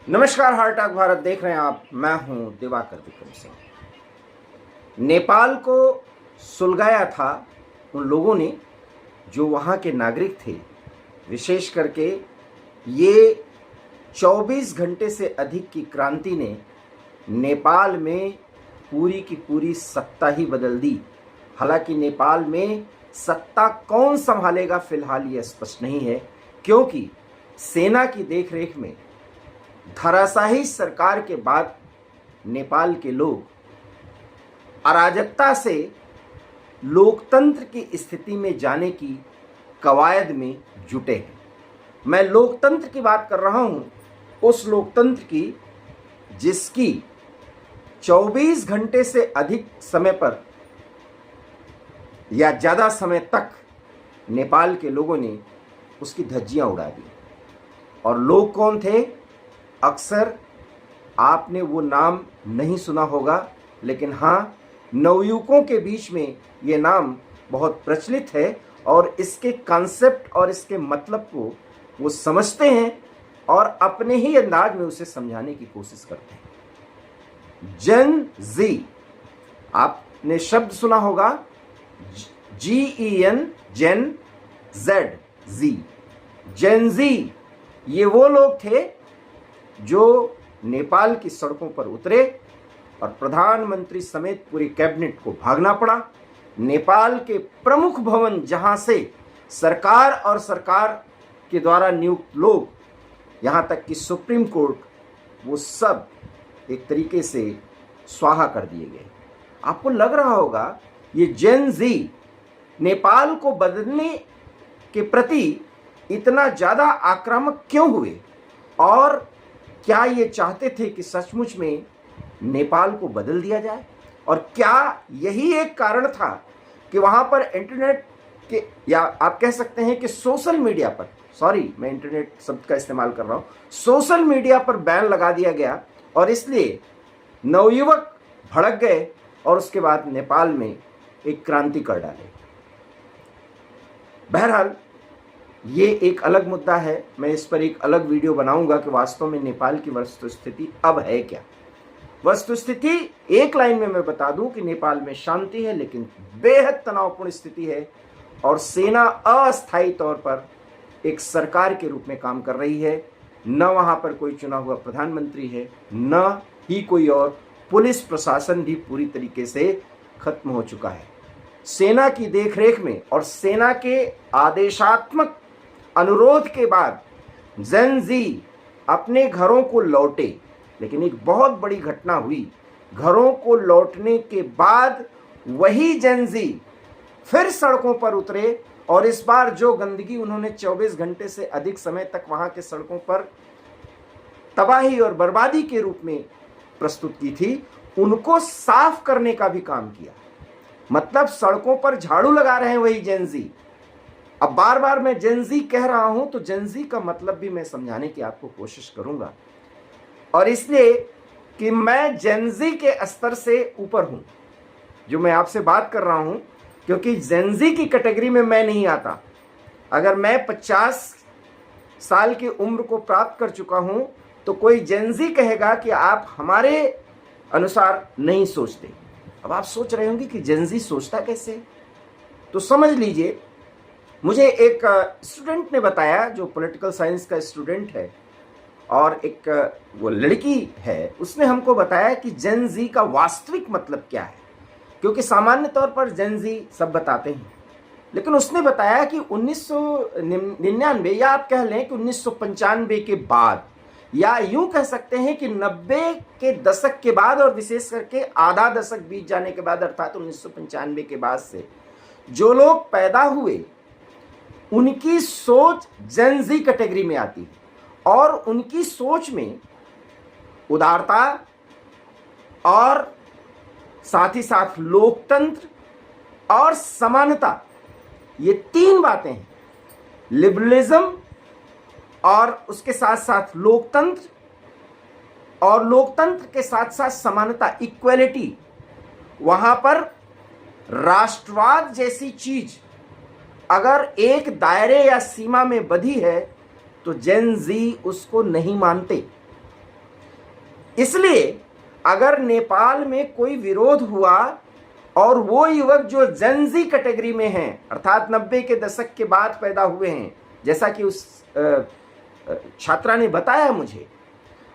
नमस्कार, heart talk Bharat देख रहे हैं आप। मैं हूं दिवाकर विक्रम सिंह। नेपाल को सुलगाया था उन लोगों ने जो वहां के नागरिक थे। विशेष करके ये 24 घंटे से अधिक की क्रांति ने नेपाल में पूरी की पूरी सत्ता ही बदल दी। हालांकि नेपाल में सत्ता कौन संभालेगा फिलहाल ये स्पष्ट नहीं है, क्योंकि सेना की देखरेख में धराशायी सरकार के बाद नेपाल के लोग अराजकता से लोकतंत्र की स्थिति में जाने की कवायद में जुटे हैं। मैं लोकतंत्र की बात कर रहा हूं, उस लोकतंत्र की जिसकी 24 घंटे से अधिक समय पर या ज़्यादा समय तक नेपाल के लोगों ने उसकी धज्जियां उड़ा दी। और लोग कौन थे? अक्सर आपने वो नाम नहीं सुना होगा, लेकिन हाँ, नवयुवकों के बीच में ये नाम बहुत प्रचलित है और इसके कॉन्सेप्ट और इसके मतलब को वो समझते हैं और अपने ही अंदाज में उसे समझाने की कोशिश करते हैं। जेन जी, आपने शब्द सुना होगा, GEN, जेन, ZZ, जेन जी। ये वो लोग थे जो नेपाल की सड़कों पर उतरे और प्रधानमंत्री समेत पूरी कैबिनेट को भागना पड़ा। नेपाल के प्रमुख भवन, जहां से सरकार और सरकार के द्वारा नियुक्त लोग, यहां तक कि सुप्रीम कोर्ट, वो सब एक तरीके से स्वाहा कर दिए गए। आपको लग रहा होगा ये जेन जी नेपाल को बदलने के प्रति इतना ज़्यादा आक्रामक क्यों हुए, और क्या ये चाहते थे कि सचमुच में नेपाल को बदल दिया जाए? और क्या यही एक कारण था कि वहाँ पर इंटरनेट के, या आप कह सकते हैं कि सोशल मीडिया पर, सॉरी मैं इंटरनेट शब्द का इस्तेमाल कर रहा हूँ, सोशल मीडिया पर बैन लगा दिया गया और इसलिए नवयुवक भड़क गए और उसके बाद नेपाल में एक क्रांति कर डाले? बहरहाल ये एक अलग मुद्दा है। मैं इस पर एक अलग वीडियो बनाऊंगा कि वास्तव में नेपाल की वस्तुस्थिति अब है क्या। वस्तुस्थिति एक लाइन में मैं बता दूं कि नेपाल में शांति है, लेकिन बेहद तनावपूर्ण स्थिति है और सेना अस्थायी तौर पर एक सरकार के रूप में काम कर रही है। न वहां पर कोई चुना हुआ प्रधानमंत्री है, न ही कोई और। पुलिस प्रशासन भी पूरी तरीके से खत्म हो चुका है। सेना की देखरेख में और सेना के आदेशात्मक अनुरोध के बाद जेन जी अपने घरों को लौटे। लेकिन एक बहुत बड़ी घटना हुई। घरों को लौटने के बाद वही जेन जी फिर सड़कों पर उतरे और इस बार जो गंदगी उन्होंने 24 घंटे से अधिक समय तक वहां के सड़कों पर तबाही और बर्बादी के रूप में प्रस्तुत की थी, उनको साफ करने का भी काम किया। मतलब सड़कों पर झाड़ू लगा रहे हैं वही जेन जी। अब बार बार मैं जेन जी कह रहा हूं तो जेन जी का मतलब भी मैं समझाने की आपको कोशिश करूंगा, और इसलिए कि मैं जेन जी के स्तर से ऊपर हूं जो मैं आपसे बात कर रहा हूं, क्योंकि जेन जी की कैटेगरी में मैं नहीं आता। अगर मैं 50 साल की उम्र को प्राप्त कर चुका हूं तो कोई जेन जी कहेगा कि आप हमारे अनुसार नहीं सोचते। अब आप सोच रहे होंगे कि जेन जी सोचता कैसे, तो समझ लीजिए। मुझे एक स्टूडेंट ने बताया जो पॉलिटिकल साइंस का स्टूडेंट है, और एक वो लड़की है, उसने हमको बताया कि जेन जी का वास्तविक मतलब क्या है। क्योंकि सामान्य तौर पर जेन जी सब बताते हैं, लेकिन उसने बताया कि 1999 या आप कह लें कि 1995 के बाद, या यूं कह सकते हैं कि 90 के दशक के बाद, और विशेष करके आधा दशक बीत जाने के बाद, अर्थात 1995 के बाद से जो लोग पैदा हुए उनकी सोच जेन जी कैटेगरी में आती है। और उनकी सोच में उदारता और साथ ही साथ लोकतंत्र और समानता, ये 3 बातें हैं। लिबरलिज्म और उसके साथ साथ लोकतंत्र, और लोकतंत्र के साथ साथ समानता, इक्वलिटी। वहां पर राष्ट्रवाद जैसी चीज अगर एक दायरे या सीमा में बधी है तो जेन जी उसको नहीं मानते। इसलिए अगर नेपाल में कोई विरोध हुआ और वो युवक जो जेनजी कैटेगरी में हैं, अर्थात 90 के दशक के बाद पैदा हुए हैं, जैसा कि उस छात्रा ने बताया मुझे,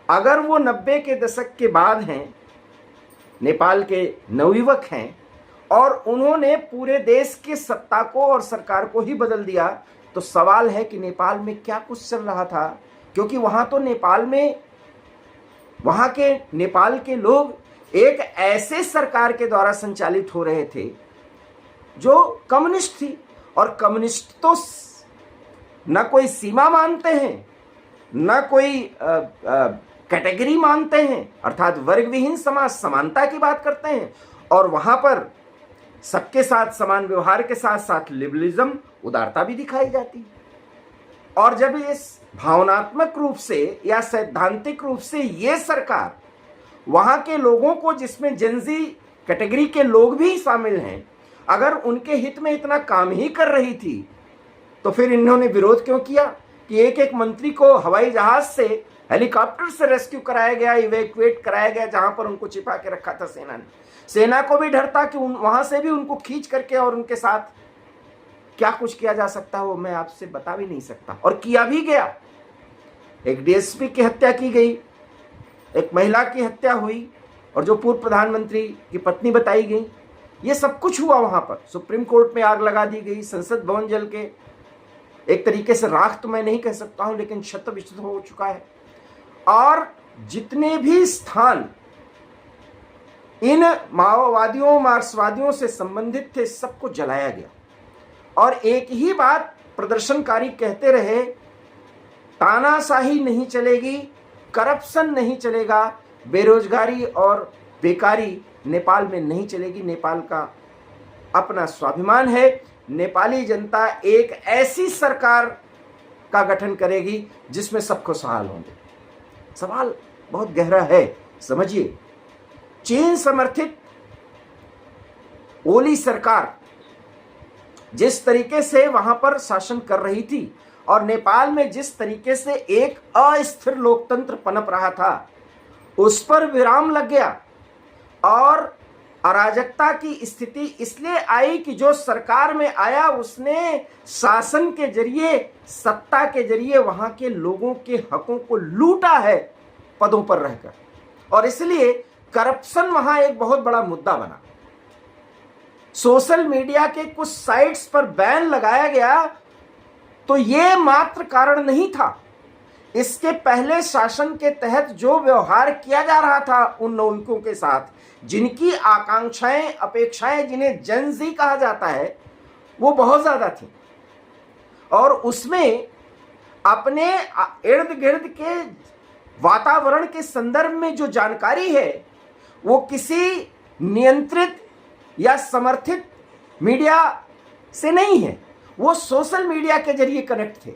अगर वो 90 के दशक के बाद हैं, नेपाल के नवयुवक हैं और उन्होंने पूरे देश की सत्ता को और सरकार को ही बदल दिया, तो सवाल है कि नेपाल में क्या कुछ चल रहा था। क्योंकि वहां तो वहां के नेपाल के लोग एक ऐसे सरकार के द्वारा संचालित हो रहे थे जो कम्युनिस्ट थी, और कम्युनिस्ट तो न कोई सीमा मानते हैं, न कोई कैटेगरी मानते हैं, अर्थात वर्ग विहीन समाज, समानता की बात करते हैं, और वहां पर सबके साथ समान व्यवहार के साथ साथ लिबरलिज्म, उदारता भी दिखाई जाती है। और जब ये भावनात्मक रूप से या सैद्धांतिक रूप से ये सरकार वहां के लोगों को, जिसमें जेनजी कैटेगरी के लोग भी शामिल हैं, अगर उनके हित में इतना काम ही कर रही थी, तो फिर इन्होंने विरोध क्यों किया कि एक एक मंत्री को हवाई जहाज से, हेलीकॉप्टर से रेस्क्यू कराया गया, इवैक्यूएट कराया गया, जहां पर उनको छिपा के रखा था सेना ने। सेना को भी डर था कि वहां से भी उनको खींच करके और उनके साथ क्या कुछ किया जा सकता है वो मैं आपसे बता भी नहीं सकता, और किया भी गया। एक डीएसपी की हत्या की गई, एक महिला की हत्या हुई, और जो पूर्व प्रधानमंत्री की पत्नी बताई गई, ये सब कुछ हुआ वहां पर। सुप्रीम कोर्ट में आग लगा दी गई, संसद भवन जल के एक तरीके से राख तो मैं नहीं कह सकता हूं, लेकिन क्षत विक्षत हो चुका है। और जितने भी स्थान इन माओवादियों मार्क्सवादियों से संबंधित थे, सबको जलाया गया। और एक ही बात प्रदर्शनकारी कहते रहे, तानाशाही नहीं चलेगी, करप्शन नहीं चलेगा, बेरोजगारी और बेकारी नेपाल में नहीं चलेगी। नेपाल का अपना स्वाभिमान है, नेपाली जनता एक ऐसी सरकार का गठन करेगी जिसमें सब खुशहाल होंगे। सवाल बहुत गहरा है, समझिए। चीन समर्थित ओली सरकार जिस तरीके से वहां पर शासन कर रही थी, और नेपाल में जिस तरीके से एक अस्थिर लोकतंत्र पनप रहा था, उस पर विराम लग गया। और अराजकता की स्थिति इसलिए आई कि जो सरकार में आया उसने शासन के जरिए, सत्ता के जरिए वहां के लोगों के हकों को लूटा है पदों पर रहकर, और इसलिए करप्शन वहां एक बहुत बड़ा मुद्दा बना। सोशल मीडिया के कुछ साइट्स पर बैन लगाया गया, तो यह मात्र कारण नहीं था। इसके पहले शासन के तहत जो व्यवहार किया जा रहा था उन नागरिकों के साथ, जिनकी आकांक्षाएं, अपेक्षाएं, जिन्हें जेनजी कहा जाता है, वो बहुत ज्यादा थी। और उसमें अपने इर्द गिर्द के वातावरण के संदर्भ में जो जानकारी है, वो किसी नियंत्रित या समर्थित मीडिया से नहीं है, वो सोशल मीडिया के जरिए कनेक्ट थे।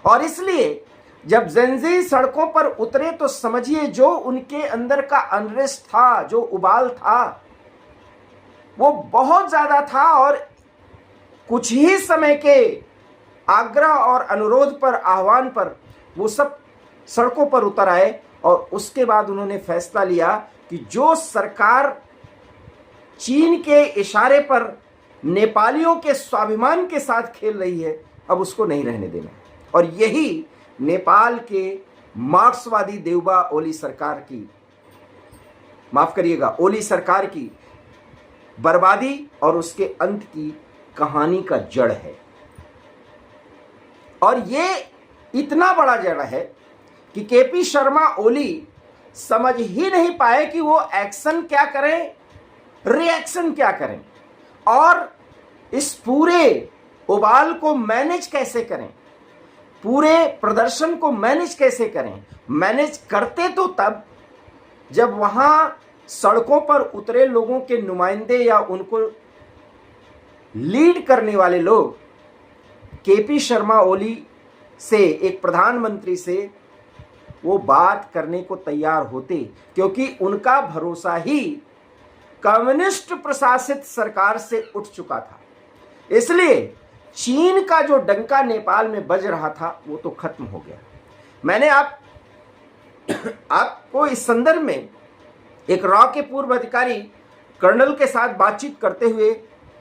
और इसलिए जब जेनजी सड़कों पर उतरे, तो समझिए जो उनके अंदर का अनरेस्ट था, जो उबाल था, वो बहुत ज्यादा था। और कुछ ही समय के आग्रह और अनुरोध पर, आह्वान पर वो सब सड़कों पर उतर आए, और उसके बाद उन्होंने फैसला लिया कि जो सरकार चीन के इशारे पर नेपालियों के स्वाभिमान के साथ खेल रही है, अब उसको नहीं रहने देना। और यही नेपाल के मार्क्सवादी देउबा ओली सरकार की, माफ करिएगा, ओली सरकार की बर्बादी और उसके अंत की कहानी का जड़ है। और ये इतना बड़ा जड़ है कि केपी शर्मा ओली समझ ही नहीं पाए कि वो एक्शन क्या करें, रिएक्शन क्या करें, और इस पूरे उबाल को मैनेज कैसे करें, पूरे प्रदर्शन को मैनेज कैसे करें। मैनेज करते तो तब जब वहां सड़कों पर उतरे लोगों के नुमाइंदे या उनको लीड करने वाले लोग केपी शर्मा ओली से, एक प्रधानमंत्री से, वो बात करने को तैयार होते, क्योंकि उनका भरोसा ही कम्युनिस्ट प्रशासित सरकार से उठ चुका था। इसलिए चीन का जो डंका नेपाल में बज रहा था वो तो खत्म हो गया। मैंने आपको इस संदर्भ में एक रॉ के पूर्व अधिकारी कर्नल के साथ बातचीत करते हुए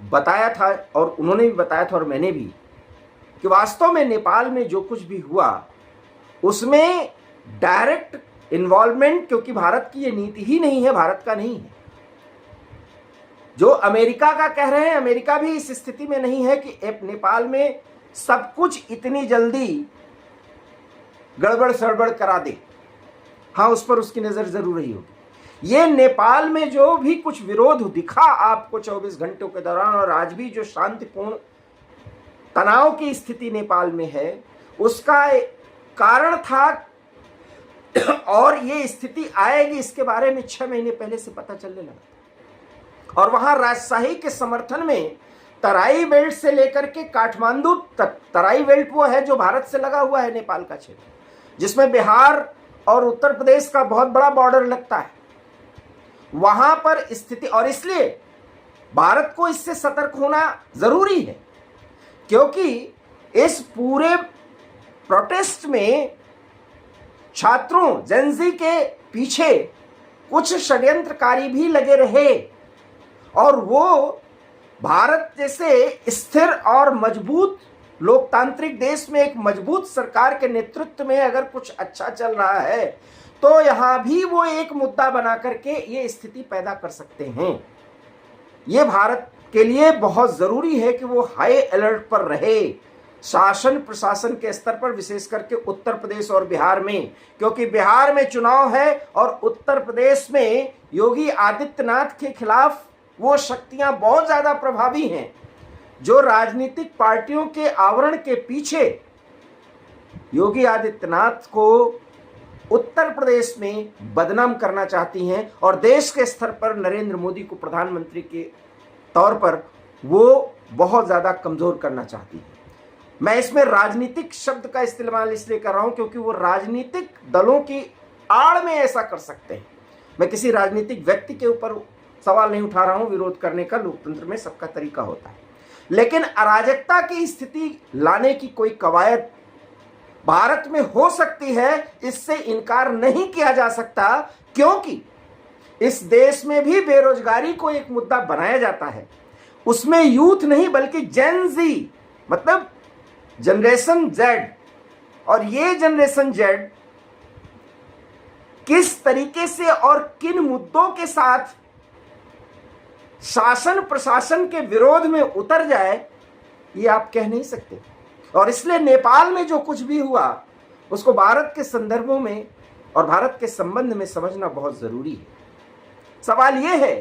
बताया था, और उन्होंने भी बताया था और मैंने भी, कि वास्तव में नेपाल में जो कुछ भी हुआ उसमें डायरेक्ट इन्वॉल्वमेंट, क्योंकि भारत की ये नीति ही नहीं है, भारत का नहीं है। जो अमेरिका का कह रहे हैं, अमेरिका भी इस स्थिति में नहीं है कि नेपाल में सब कुछ इतनी जल्दी गड़बड़ सड़बड़ करा दे। हाँ, उस पर उसकी नजर जरूर रही होगी। ये नेपाल में जो भी कुछ विरोध दिखा आपको 24 घंटों के दौरान, और आज भी जो शांतिपूर्ण तनाव की स्थिति नेपाल में है, उसका कारण था, और ये स्थिति आएगी इसके बारे में 6 महीने पहले से पता चलने लगा। और वहां राजशाही के समर्थन में तराई बेल्ट से लेकर के काठमांडू तक, तराई बेल्ट वो है जो भारत से लगा हुआ है, नेपाल का क्षेत्र, जिसमें बिहार और उत्तर प्रदेश का बहुत बड़ा बॉर्डर लगता है, वहां पर स्थिति, और इसलिए भारत को इससे सतर्क होना जरूरी है, क्योंकि इस पूरे प्रोटेस्ट में छात्रों, जेनजी के पीछे कुछ षड्यंत्रकारी भी लगे रहे, और वो भारत जैसे स्थिर और मजबूत लोकतांत्रिक देश में एक मजबूत सरकार के नेतृत्व में अगर कुछ अच्छा चल रहा है, तो यहां भी वो एक मुद्दा बना करके ये स्थिति पैदा कर सकते हैं। ये भारत के लिए बहुत जरूरी है कि वो हाई अलर्ट पर रहे, शासन प्रशासन के स्तर पर, विशेष करके उत्तर प्रदेश और बिहार में, क्योंकि बिहार में चुनाव है और उत्तर प्रदेश में योगी आदित्यनाथ के खिलाफ वो शक्तियां बहुत ज्यादा प्रभावी हैं जो राजनीतिक पार्टियों के आवरण के पीछे योगी आदित्यनाथ को उत्तर प्रदेश में बदनाम करना चाहती हैं, और देश के स्तर पर नरेंद्र मोदी को प्रधानमंत्री के तौर पर वो बहुत ज्यादा कमजोर करना चाहती है। मैं इसमें राजनीतिक शब्द का इस्तेमाल इसलिए कर रहा हूं क्योंकि वो राजनीतिक दलों की आड़ में ऐसा कर सकते हैं। मैं किसी राजनीतिक व्यक्ति के ऊपर सवाल नहीं उठा रहा हूं, विरोध करने का लोकतंत्र में सबका तरीका होता है, लेकिन अराजकता की स्थिति लाने की कोई कवायद भारत में हो सकती है, इससे इनकार नहीं किया जा सकता, क्योंकि इस देश में भी बेरोजगारी को एक मुद्दा बनाया जाता है। उसमें यूथ नहीं बल्कि जेन जी, मतलब जनरेशन जेड, और ये जनरेशन जेड किस तरीके से और किन मुद्दों के साथ शासन प्रशासन के विरोध में उतर जाए, ये आप कह नहीं सकते। और इसलिए नेपाल में जो कुछ भी हुआ उसको भारत के संदर्भों में और भारत के संबंध में समझना बहुत जरूरी है। सवाल यह है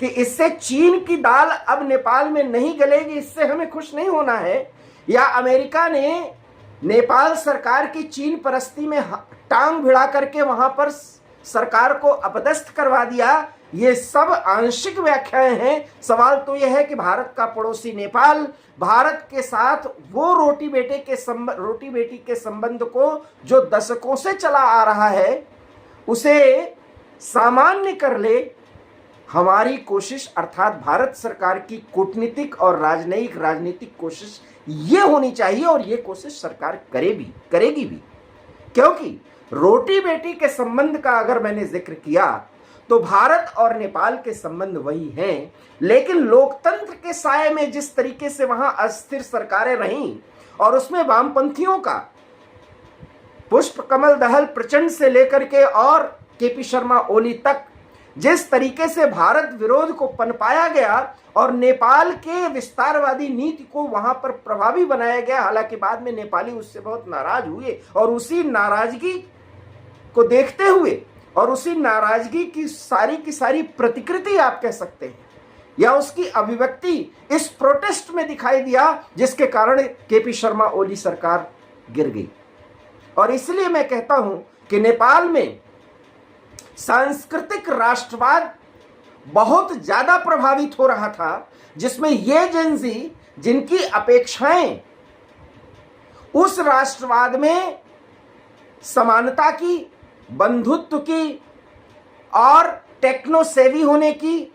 कि इससे चीन की दाल अब नेपाल में नहीं गलेगी, इससे हमें खुश नहीं होना है, या अमेरिका ने नेपाल सरकार की चीन परस्ती में टांग भिड़ा करके वहां पर सरकार को अपदस्थ करवा दिया, ये सब आंशिक व्याख्याएं हैं। सवाल तो यह है कि भारत का पड़ोसी नेपाल भारत के साथ वो रोटी बेटी के संबंध को जो दशकों से चला आ रहा है उसे सामान्य कर ले। हमारी कोशिश, अर्थात भारत सरकार की कूटनीतिक और राजनीतिक कोशिश ये होनी चाहिए, और ये कोशिश सरकार करेगी भी, क्योंकि रोटी बेटी के संबंध का अगर मैंने जिक्र किया तो भारत और नेपाल के संबंध वही हैं, लेकिन लोकतंत्र के साये में जिस तरीके से वहां अस्थिर सरकारें रहीं, और उसमें वामपंथियों का पुष्प कमल दहल प्रचंड से लेकर के और केपी शर्मा ओली तक जिस तरीके से भारत विरोध को पनपाया गया और नेपाल के विस्तारवादी नीति को वहां पर प्रभावी बनाया गया, हालांकि बाद में नेपाली उससे बहुत नाराज हुए, और उसी नाराजगी को देखते हुए और उसी नाराजगी की सारी प्रतिकृति आप कह सकते हैं, या उसकी अभिव्यक्ति इस प्रोटेस्ट में दिखाई दिया, जिसके कारण केपी शर्मा ओली सरकार गिर गई। और इसलिए मैं कहता हूं कि नेपाल में सांस्कृतिक राष्ट्रवाद बहुत ज्यादा प्रभावित हो रहा था, जिसमें ये जेनजी जिनकी अपेक्षाएं उस राष्ट्रवाद में समानता की, बंधुत्व की और टेक्नो सेवी होने की,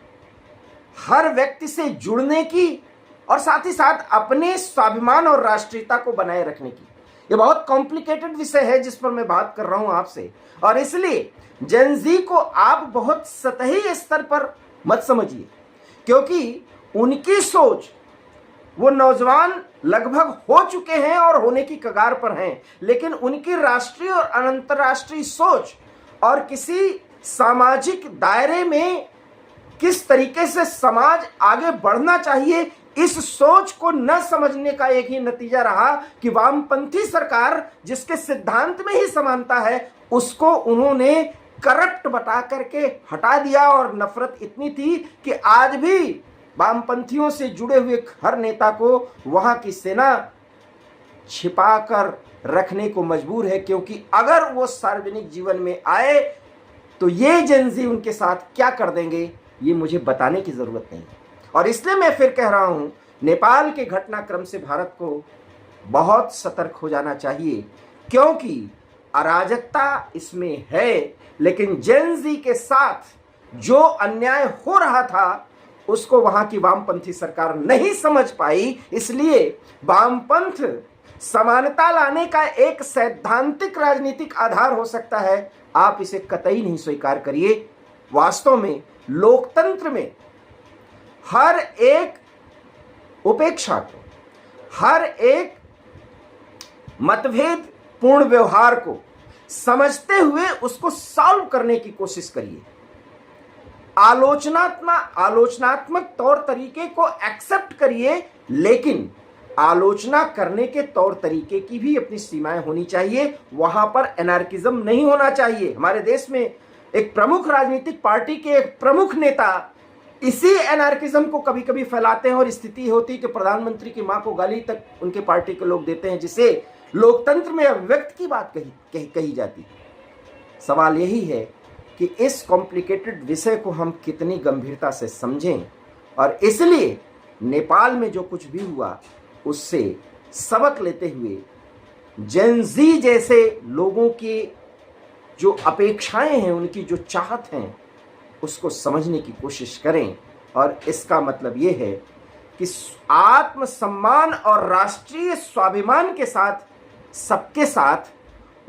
हर व्यक्ति से जुड़ने की, और साथ ही साथ अपने स्वाभिमान और राष्ट्रीयता को बनाए रखने की, ये बहुत कॉम्प्लिकेटेड विषय है जिस पर मैं बात कर रहा हूं आपसे, और इसलिए जेन ज़ी को आप बहुत सतही स्तर पर मत समझिए, क्योंकि उनकी सोच, वो नौजवान लगभग हो चुके हैं और होने की कगार पर हैं, लेकिन उनकी राष्ट्रीय और अंतर्राष्ट्रीय सोच और किसी सामाजिक दायरे में किस तरीके से समाज आगे बढ़ना चाहिए, इस सोच को न समझने का एक ही नतीजा रहा कि वामपंथी सरकार जिसके सिद्धांत में ही समानता है, उसको उन्होंने करप्ट बता करके हटा दिया। और नफरत इतनी थी कि आज भी वामपंथियों से जुड़े हुए हर नेता को वहां की सेना छिपाकर रखने को मजबूर है, क्योंकि अगर वो सार्वजनिक जीवन में आए तो ये जेन ज़ी उनके साथ क्या कर देंगे, ये मुझे बताने की जरूरत नहीं। और इसलिए मैं फिर कह रहा हूं, नेपाल के घटनाक्रम से भारत को बहुत सतर्क हो जाना चाहिए, क्योंकि अराजकता इसमें है, लेकिन जेन ज़ी के साथ जो अन्याय हो रहा था उसको वहां की वामपंथी सरकार नहीं समझ पाई। इसलिए वामपंथ समानता लाने का एक सैद्धांतिक राजनीतिक आधार हो सकता है, आप इसे कतई नहीं स्वीकार करिए। वास्तव में लोकतंत्र में हर एक उपेक्षा को, हर एक मतभेद पूर्ण व्यवहार को समझते हुए उसको सॉल्व करने की कोशिश करिए। आलोचनात्मक तौर तरीके को एक्सेप्ट करिए, लेकिन आलोचना करने के तौर तरीके की भी अपनी सीमाएं होनी चाहिए। वहां पर एनार्किज्म नहीं होना चाहिए। हमारे देश में एक प्रमुख राजनीतिक पार्टी के एक प्रमुख नेता इसी एनार्किज्म को कभी कभी फैलाते हैं, और स्थिति होती है कि प्रधानमंत्री की मां को गाली तक उनके पार्टी के लोग देते हैं, जिसे लोकतंत्र में अभिव्यक्त की बात कही जाती है। सवाल यही है कि इस कॉम्प्लिकेटेड विषय को हम कितनी गंभीरता से समझें, और इसलिए नेपाल में जो कुछ भी हुआ उससे सबक लेते हुए जेन ज़ी जैसे लोगों की जो अपेक्षाएं हैं, उनकी जो चाहत हैं, उसको समझने की कोशिश करें। और इसका मतलब ये है कि आत्मसम्मान और राष्ट्रीय स्वाभिमान के साथ सबके साथ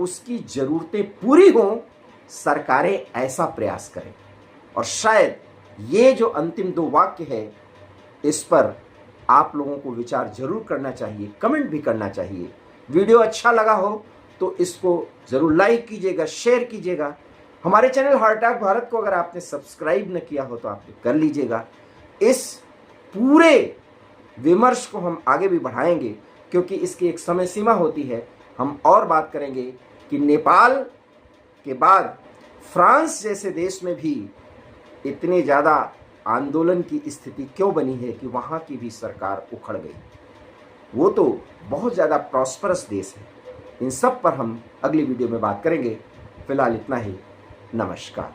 उसकी जरूरतें पूरी हों, सरकारें ऐसा प्रयास करें। और शायद ये जो अंतिम दो वाक्य है, इस पर आप लोगों को विचार जरूर करना चाहिए, कमेंट भी करना चाहिए। वीडियो अच्छा लगा हो तो इसको जरूर लाइक कीजिएगा, शेयर कीजिएगा। हमारे चैनल हार्टटॉक भारत को अगर आपने सब्सक्राइब न किया हो तो आपने कर लीजिएगा। इस पूरे विमर्श को हम आगे भी बढ़ाएंगे, क्योंकि इसकी एक समय सीमा होती है। हम और बात करेंगे कि नेपाल के बाद फ्रांस जैसे देश में भी इतने ज़्यादा आंदोलन की स्थिति क्यों बनी है कि वहाँ की भी सरकार उखड़ गई। वो तो बहुत ज़्यादा प्रॉस्परस देश है। इन सब पर हम अगली वीडियो में बात करेंगे। फिलहाल इतना ही। नमस्कार।